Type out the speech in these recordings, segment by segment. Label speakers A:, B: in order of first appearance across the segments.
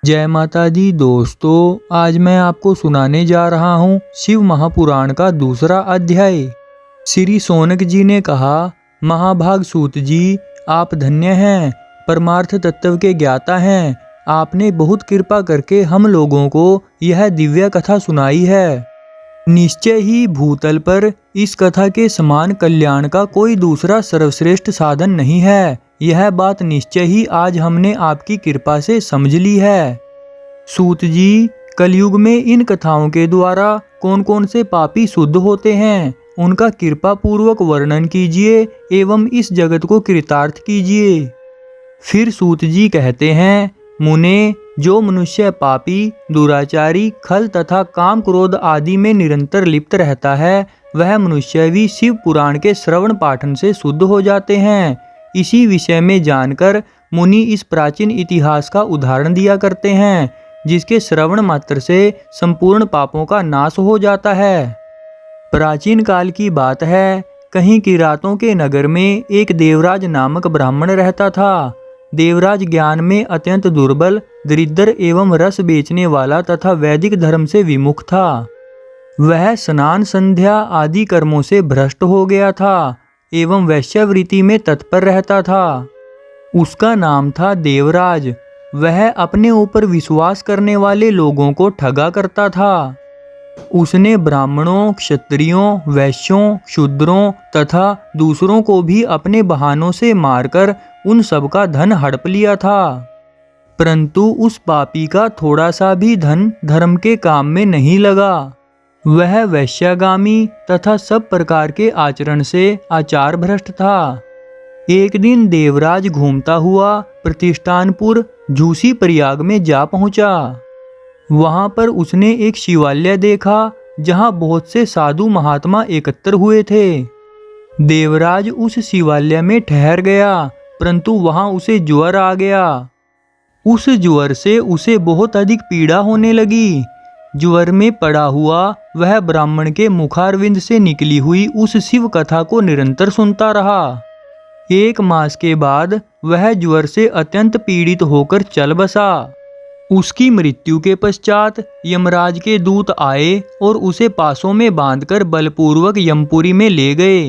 A: जय माता दी दोस्तों, आज मैं आपको सुनाने जा रहा हूँ शिव महापुराण का दूसरा अध्याय। श्री शौनक जी ने कहा, महाभाग सूत जी, आप धन्य हैं, परमार्थ तत्व के ज्ञाता हैं। आपने बहुत कृपा करके हम लोगों को यह दिव्य कथा सुनाई है। निश्चय ही भूतल पर इस कथा के समान कल्याण का कोई दूसरा सर्वश्रेष्ठ साधन नहीं है। यह बात निश्चय ही आज हमने आपकी कृपा से समझ ली है। सूत जी, कलयुग में इन कथाओं के द्वारा कौन कौन से पापी शुद्ध होते हैं, उनका कृपा पूर्वक वर्णन कीजिए एवं इस जगत को कृतार्थ कीजिए। फिर सूत जी कहते हैं, मुने, जो मनुष्य पापी, दुराचारी, खल तथा काम क्रोध आदि में निरंतर लिप्त रहता है, वह मनुष्य भी शिव पुराण के श्रवण पाठन से शुद्ध हो जाते हैं। इसी विषय में जानकर मुनि इस प्राचीन इतिहास का उदाहरण दिया करते हैं, जिसके श्रवण मात्र से संपूर्ण पापों का नाश हो जाता है। प्राचीन काल की बात है, कहीं किरातों के नगर में एक देवराज नामक ब्राह्मण रहता था। देवराज ज्ञान में अत्यंत दुर्बल, दरिद्र एवं रस बेचने वाला तथा वैदिक धर्म से विमुख था। वह स्नान संध्या आदि कर्मों से भ्रष्ट हो गया था एवं वैश्यावृत्ति में तत्पर रहता था। उसका नाम था देवराज। वह अपने ऊपर विश्वास करने वाले लोगों को ठगा करता था। उसने ब्राह्मणों, क्षत्रियों, वैश्यों, शूद्रों तथा दूसरों को भी अपने बहानों से मारकर उन सब का धन हड़प लिया था। परंतु उस पापी का थोड़ा सा भी धन धर्म के काम में नहीं लगा। वह वैश्यागामी तथा सब प्रकार के आचरण से आचार भ्रष्ट था। एक दिन देवराज घूमता हुआ प्रतिष्ठानपुर झूसी प्रयाग में जा पहुंचा। वहां पर उसने एक शिवालय देखा, जहां बहुत से साधु महात्मा एकत्र हुए थे। देवराज उस शिवालय में ठहर गया, परंतु वहां उसे ज्वर आ गया। उस ज्वर से उसे बहुत अधिक पीड़ा होने लगी। ज्वर में पड़ा हुआ वह ब्राह्मण के मुखारविंद से निकली हुई उस शिव कथा को निरंतर सुनता रहा। 1 मास के बाद वह ज्वर से अत्यंत पीड़ित होकर चल बसा। उसकी मृत्यु के पश्चात यमराज के दूत आए और उसे पासों में बांधकर बलपूर्वक यमपुरी में ले गए।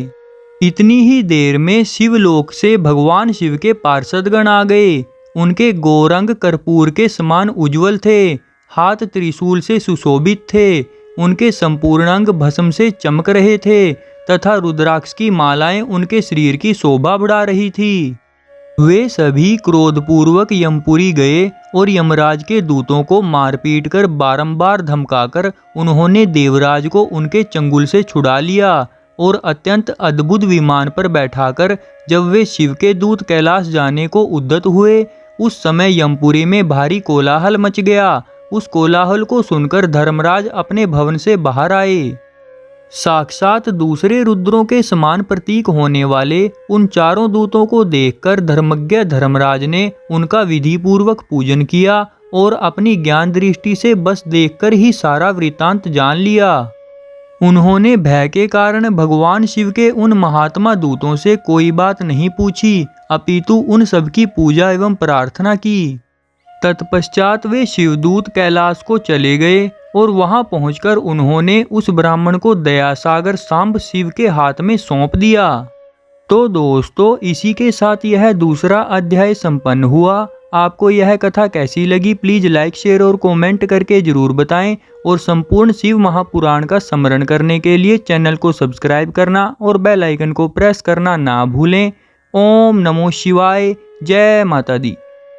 A: इतनी ही देर में शिवलोक से भगवान शिव के पार्षदगण आ गए। उनके गौरंग कर्पूर के समान उज्जवल थे, हाथ त्रिशूल से सुशोभित थे, उनके संपूर्ण अंग भस्म से चमक रहे थे तथा रुद्राक्ष की मालाएं उनके शरीर की शोभा बढ़ा रही थी। वे सभी क्रोधपूर्वक यमपुरी गए और यमराज के दूतों को मारपीट कर बारंबार धमकाकर उन्होंने देवराज को उनके चंगुल से छुड़ा लिया और अत्यंत अद्भुत विमान पर बैठाकर जब वे शिव के दूत कैलाश जाने को उद्यत हुए, उस समय यमपुरी में भारी कोलाहल मच गया। उस कोलाहल को सुनकर धर्मराज अपने भवन से बाहर आए। साक्षात दूसरे रुद्रों के समान प्रतीक होने वाले उन चारों दूतों को देखकर धर्मज्ञ धर्मराज ने उनका विधि पूर्वक पूजन किया और अपनी ज्ञान दृष्टि से बस देखकर ही सारा वृतांत जान लिया। उन्होंने भय के कारण भगवान शिव के उन महात्मा दूतों से कोई बात नहीं पूछी, अपितु उन सबकी पूजा एवं प्रार्थना की। तत्पश्चात वे शिवदूत कैलाश को चले गए और वहां पहुंचकर उन्होंने उस ब्राह्मण को दयासागर सांब शिव के हाथ में सौंप दिया। तो दोस्तों, इसी के साथ यह दूसरा अध्याय संपन्न हुआ। आपको यह कथा कैसी लगी, प्लीज लाइक, शेयर और कमेंट करके जरूर बताएं और संपूर्ण शिव महापुराण का स्मरण करने के लिए चैनल को सब्सक्राइब करना और बेल आइकन को प्रेस करना ना भूलें। ओम नमो शिवाय। जय माता दी।